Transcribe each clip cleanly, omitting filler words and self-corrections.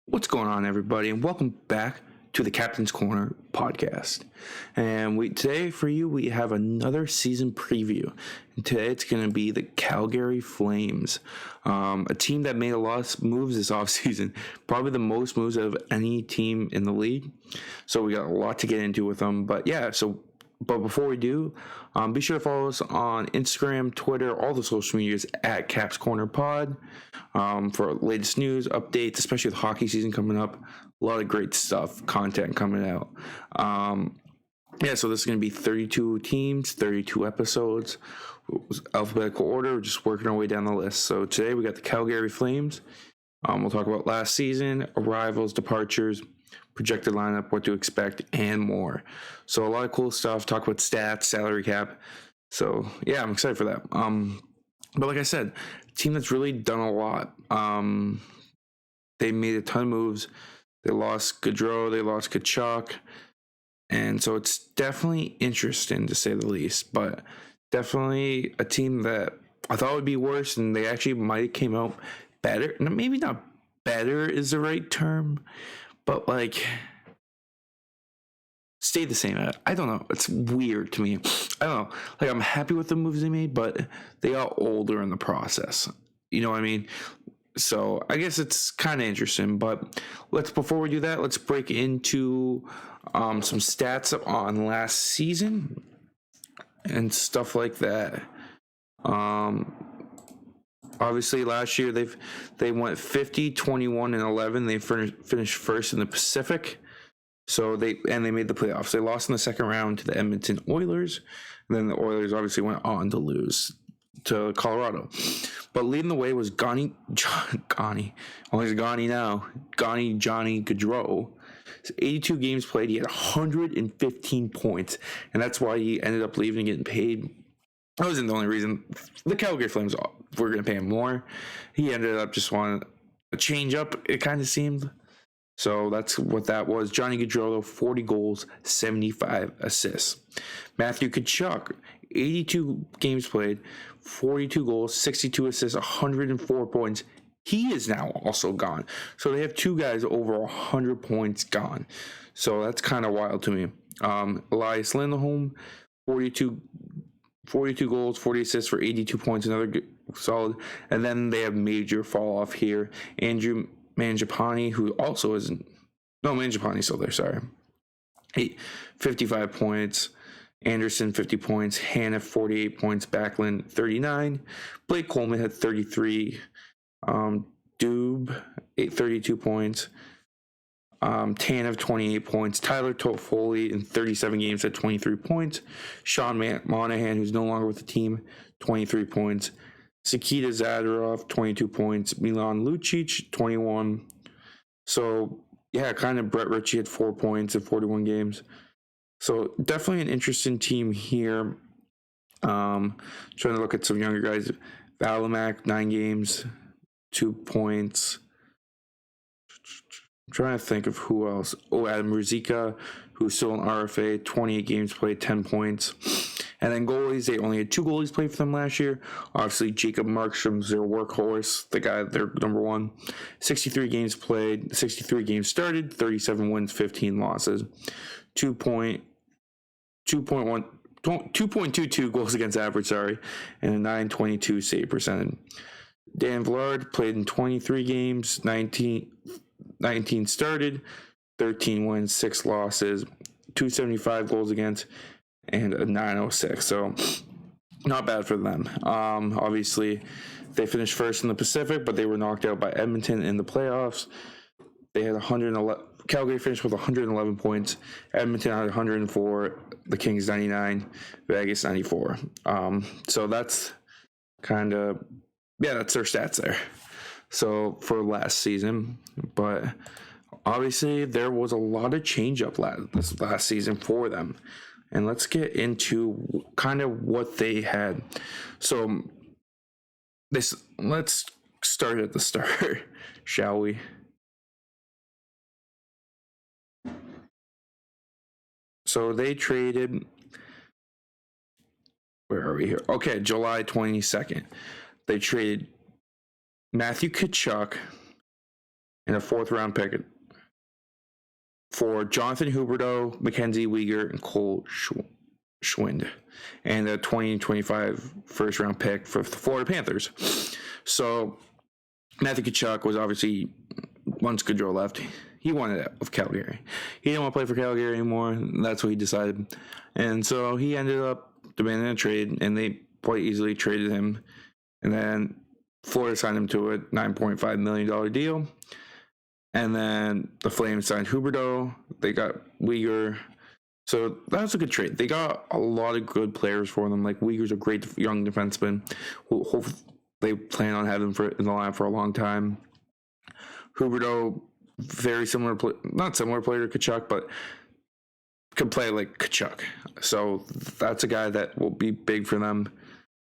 What's going on, everybody, and welcome back to the Captain's Corner podcast. And today for you we have another season preview. And today it's going to be the Calgary Flames, a team that made a lot of moves this offseason, probably the most moves of any team in the league. So we got a lot to get into with them. But before we do, be sure to follow us on Instagram, Twitter, all the social medias at Caps Corner Pod for latest news, updates, especially with hockey season coming up. A lot of great stuff, content coming out. So this is going to be 32 teams, 32 episodes, alphabetical order, just working our way down the list. So today we got the Calgary Flames. We'll talk about last season, arrivals, departures, projected lineup, what to expect, and more. So a lot of cool stuff. Talk about stats, salary cap. So yeah, I'm excited for that. But like I said, a team that's really done a lot. They made a ton of moves. They lost Gaudreau, they lost Kachuk, and so it's definitely interesting to say the least. But definitely a team that I thought would be worse, and they actually might have came out better. Maybe not better is the right term, but like stayed the same. I don't know. It's weird to me. I don't know. Like, I'm happy with the moves they made, but they got older in the process. You know what I mean? So I guess it's kind of interesting. But before we do that, let's break into some stats on last season and stuff like that. Obviously last year they went 50, 21, and 11. They finished first in the Pacific. So they made the playoffs. They lost in the second round to the Edmonton Oilers. And then the Oilers obviously went on to lose to Colorado. But leading the way was Johnny Johnny Gaudreau. 82 games played. He had 115 points. And that's why he ended up leaving and getting paid. That wasn't the only reason. The Calgary Flames were going to pay him more. He ended up just wanting a change up, it kind of seemed. So that's what that was. Johnny Gaudreau, 40 goals, 75 assists. Matthew Tkachuk, 82 games played, 42 goals, 62 assists, 104 points. He is now also gone. So they have two guys over 100 points gone. So that's kind of wild to me. Elias Lindholm, 42 goals, 40 assists for 82 points, another good, solid. And then they have major fall off here. Andrew Mangiapane, who also isn't. No, Mangiapane's still there, sorry. 55 points. Anderson, 50 points. Hanna, 48 points. Backlund, 39. Blake Coleman had 33. Dube, 32 points. Tanev, 28 points. Tyler Toffoli in 37 games had 23 points. Sean Monahan, who's no longer with the team, 23 points. Nikita Zadorov, 22 points. Milan Lucic, 21. So, yeah, kind of Brett Ritchie had 4 points in 41 games. So, definitely an interesting team here. Trying to look at some younger guys. Valimak, 9 games, 2 points. I'm trying to think of who else. Adam Ruzicka, who's still an RFA, 28 games played, 10 points. And then goalies, they only had 2 goalies played for them last year. Obviously, Jacob Markstrom's their workhorse, the guy, their number one. 63 games played, 63 games started, 37 wins, 15 losses. 2.22 goals against average, and a 922 save percentage. Dan Villard played in 23 games, 19 started, 13 wins, 6 losses, 275 goals against, and a 906. So not bad for them. Obviously, they finished first in the Pacific, but they were knocked out by Edmonton in the playoffs. They had 111. Calgary finished with 111 points. Edmonton had 104. The Kings 99. Vegas 94. So that's kind of, that's their stats there. So for last season, but obviously there was a lot of change up this last season for them. And let's get into kind of what they had. So let's start at the start, shall we? So they traded, where are we here? Okay, July 22nd. They traded Matthew Tkachuk and a 4th-round pick for Jonathan Huberdeau, Mackenzie Weegar, and Cole Schwind, and a 2025 first-round pick for the Florida Panthers. So Matthew Tkachuk was obviously, once Gaudreau left, he wanted out of Calgary. He didn't want to play for Calgary anymore. That's what he decided. And so he ended up demanding a trade, and they quite easily traded him. And then Florida signed him to a $9.5 million deal. And then the Flames signed Huberdeau. They got Weegar. So that was a good trade. They got a lot of good players for them. Like, Weegar's a great young defenseman who they plan on having in the line for a long time. Huberdeau, very similar, not similar player to Tkachuk, but could play like Tkachuk. So that's a guy that will be big for them.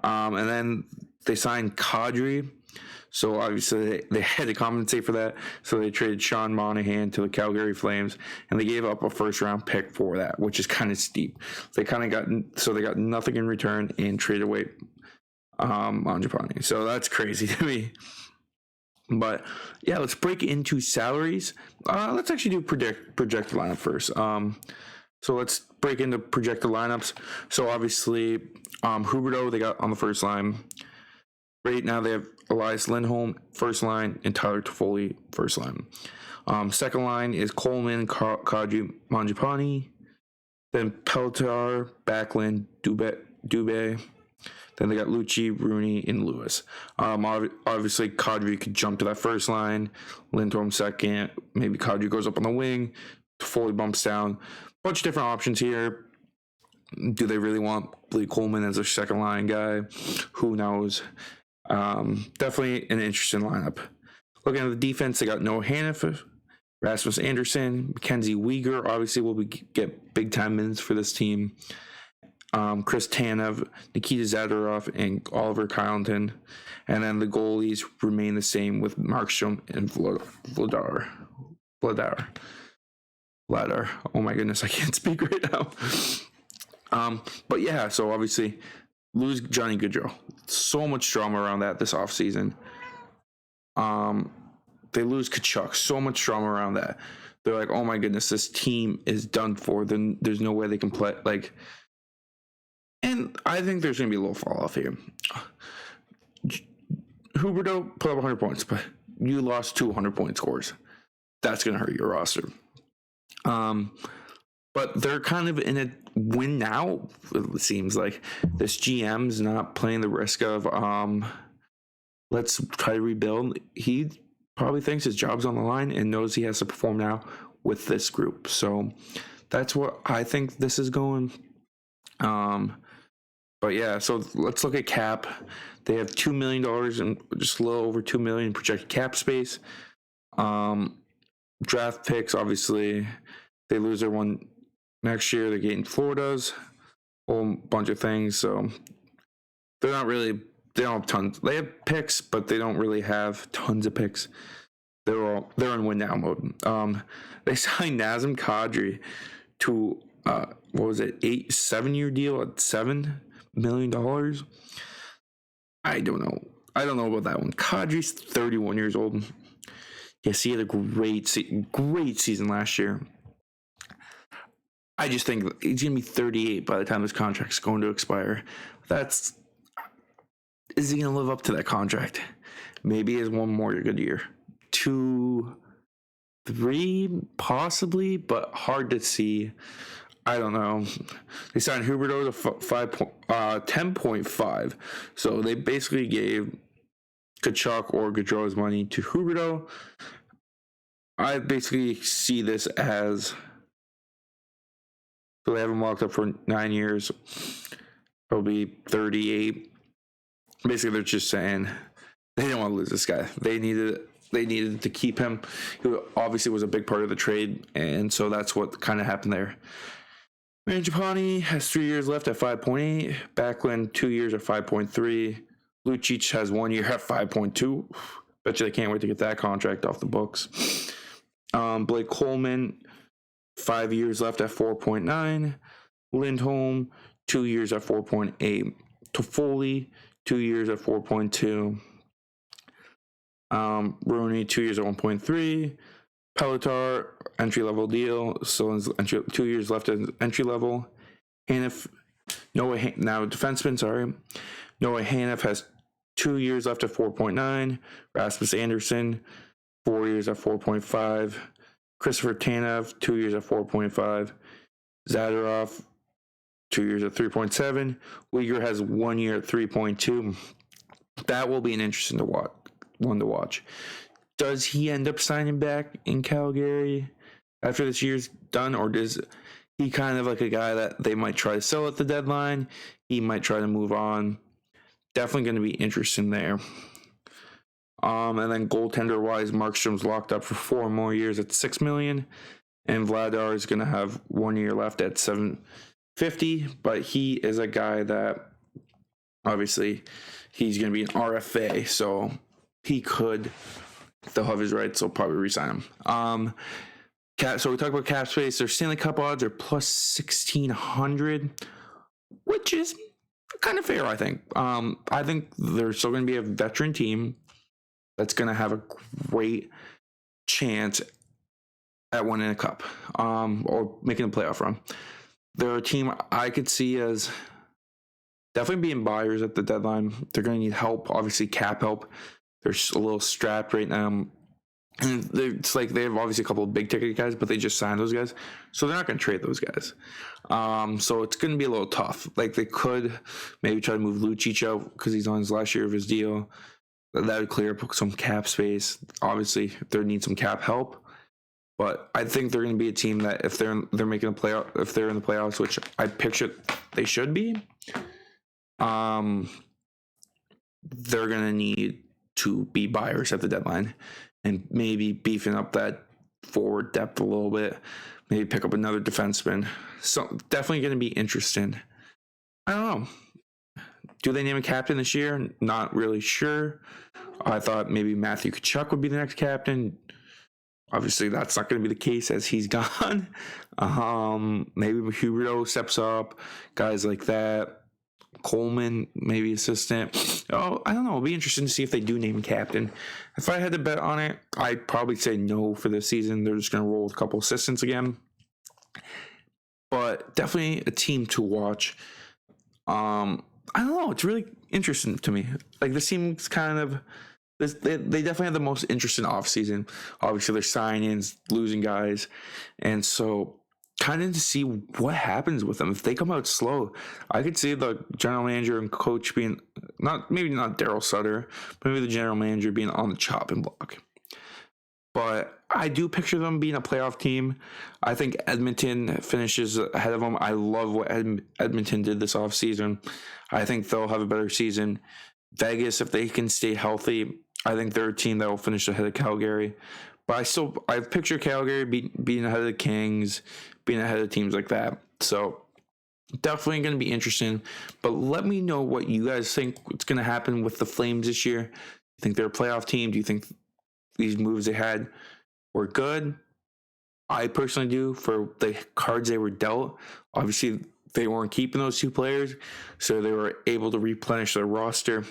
And then they signed Kadri. So obviously they had to compensate for that. So they traded Sean Monahan to the Calgary Flames, and they gave up a 1st-round pick for that, which is kind of steep. They got nothing in return and traded away Mangiapane. So that's crazy to me. But yeah, let's break into salaries. Let's actually do projected lineup first. So let's break into projected lineups. So obviously, Huberdeau they got on the first line. Right now they have Elias Lindholm first line and Tyler Toffoli first line. Second line is Coleman, Kadri, Mangiapane. Then Peltar, Backlund, Dubé. Then they got Lucci, Rooney, and Lewis. Obviously, Kadri could jump to that first line. Lindholm second. Maybe Kadri goes up on the wing. Toffoli bumps down. Bunch of different options here. Do they really want Blake Coleman as a second line guy? Who knows? Definitely an interesting lineup. Looking at the defense, they got Noah Hanifin, Rasmus Anderson, Mackenzie Weegar. Obviously, will get big time minutes for this team. Chris Tanev, Nikita Zadorov, and Oliver Kylington. And then the goalies remain the same with Markstrom and Vladar. Oh my goodness, I can't speak right now. But yeah, so obviously lose Johnny Gaudreau. So much drama around that this offseason. They lose Tkachuk. So much drama around that. They're like, oh my goodness, this team is done for. Then there's no way they can play. And I think there's going to be a little fall off here. Huberdeau put up 100 points, but you lost 200 point scores. That's going to hurt your roster. But they're kind of in a win now. It seems like this GM's not playing the risk of let's try to rebuild. He probably thinks his job's on the line and knows he has to perform now with this group. So that's what I think this is going. But yeah, so let's look at cap. They have $2 million and just a little over $2 million projected cap space. Draft picks, obviously, they lose their one next year. They're getting Florida's, a whole bunch of things. So they're not really, they don't have tons. They have picks, but they don't really have tons of picks. They're in win now mode. They signed Nazem Kadri to what was it, 7-year deal at $7 million. I don't know about that one. Kadri's 31 years old. Yes, he had a great season last year. I just think he's going to be 38 by the time his contract's going to expire. Is he going to live up to that contract? Maybe he has one more good year. 2, 3, possibly, but hard to see. I don't know. They signed Huberdeau to 10.5. So they basically gave Tkachuk or Gaudreau's money to Huberdeau. I basically see this as, so they have him locked up for 9 years. It'll be 38. Basically, they're just saying they didn't want to lose this guy. They needed to keep him. He obviously was a big part of the trade, and so that's what kind of happened there. Mangiapane has 3 years left at 5.8. Backlund 2 years at 5.3. Lucic has 1 year at 5.2. Bet you they can't wait to get that contract off the books. Blake Coleman, 5 years left at 4.9. Lindholm, 2 years at 4.8. Toffoli, 2 years at 4.2. Rooney, 2 years at 1.3. Pelotar, entry-level deal. So 2 years left at entry level. And if now defenseman, sorry. Noah Hanif has 2 years left at 4.9. Rasmus Anderson, 4 years at 4.5. Christopher Tanev, 2 years at 4.5. Zadorov, 2 years at 3.7. Uyghur has 1 year at 3.2. That will be an interesting one to watch. Does he end up signing back in Calgary after this year's done, or does he kind of like a guy that they might try to sell at the deadline? He might try to move on. Definitely going to be interesting there. And then goaltender wise, Markstrom's locked up for 4 more years at $6 million, and Vladar is going to have 1 year left at $750. But he is a guy that obviously he's going to be an RFA, so he could. They'll have his rights, so they'll probably re-sign him. So we talk about cap space. Their Stanley Cup odds are plus 1,600, which is kind of fair, I think. I think they're still going to be a veteran team that's going to have a great chance at winning a cup or making a playoff run. They're a team I could see as definitely being buyers at the deadline. They're going to need help, obviously cap help. They're a little strapped right now. And it's like they have obviously a couple of big ticket guys, but they just signed those guys. So they're not going to trade those guys. So it's going to be a little tough. Like they could maybe try to move Lucic out because he's on his last year of his deal. That would clear up some cap space. Obviously, they need some cap help. But I think they're going to be a team that if they're making a playoff, if they're in the playoffs, which I picture they should be, they're going to need to be buyers at the deadline and maybe beefing up that forward depth a little bit, maybe pick up another defenseman. So definitely going to be interesting. I don't know. Do they name a captain this year? Not really sure. I thought maybe Matthew Tkachuk would be the next captain. Obviously, that's not going to be the case as he's gone. Maybe Huberdeau steps up, guys like that. Coleman, maybe assistant. Oh, I don't know. It'll be interesting to see if they do name captain. If I had to bet on it, I'd probably say no for this season. They're just going to roll with a couple assistants again. But definitely a team to watch. I don't know. It's really interesting to me. Like this seems kind of. They definitely have the most interesting offseason. Obviously, they're signings, losing guys, and so kind of to see what happens with them if they come out slow. I could see the general manager and coach being maybe not Daryl Sutter, but maybe the general manager being on the chopping block. But I do picture them being a playoff team. I think Edmonton finishes ahead of them. I love what Edmonton did this offseason. I think they'll have a better season. Vegas, if they can stay healthy, I think they're a team that will finish ahead of Calgary. But I picture Calgary being ahead of the Kings, being ahead of teams like that. So definitely going to be interesting. But let me know what you guys think what's going to happen with the Flames this year. You think they're a playoff team? Do you think these moves they had were good? I personally do for the cards they were dealt. Obviously, they weren't keeping those 2 players, so they were able to replenish their roster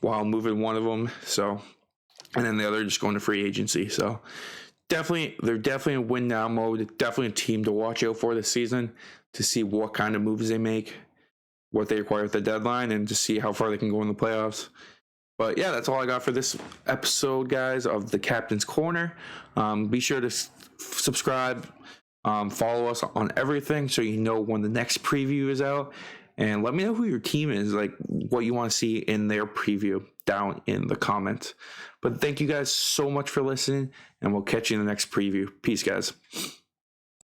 while moving one of them. So, and then the other just going to free agency. So they're definitely in win now mode. Definitely a team to watch out for this season to see what kind of moves they make, what they acquire at the deadline, and to see how far they can go in the playoffs. But yeah, that's all I got for this episode, guys, of the Captain's Corner. Be sure to subscribe, follow us on everything so you know when the next preview is out. And let me know who your team is, like what you want to see in their preview down in the comments. But thank you guys so much for listening, and we'll catch you in the next preview. Peace, guys.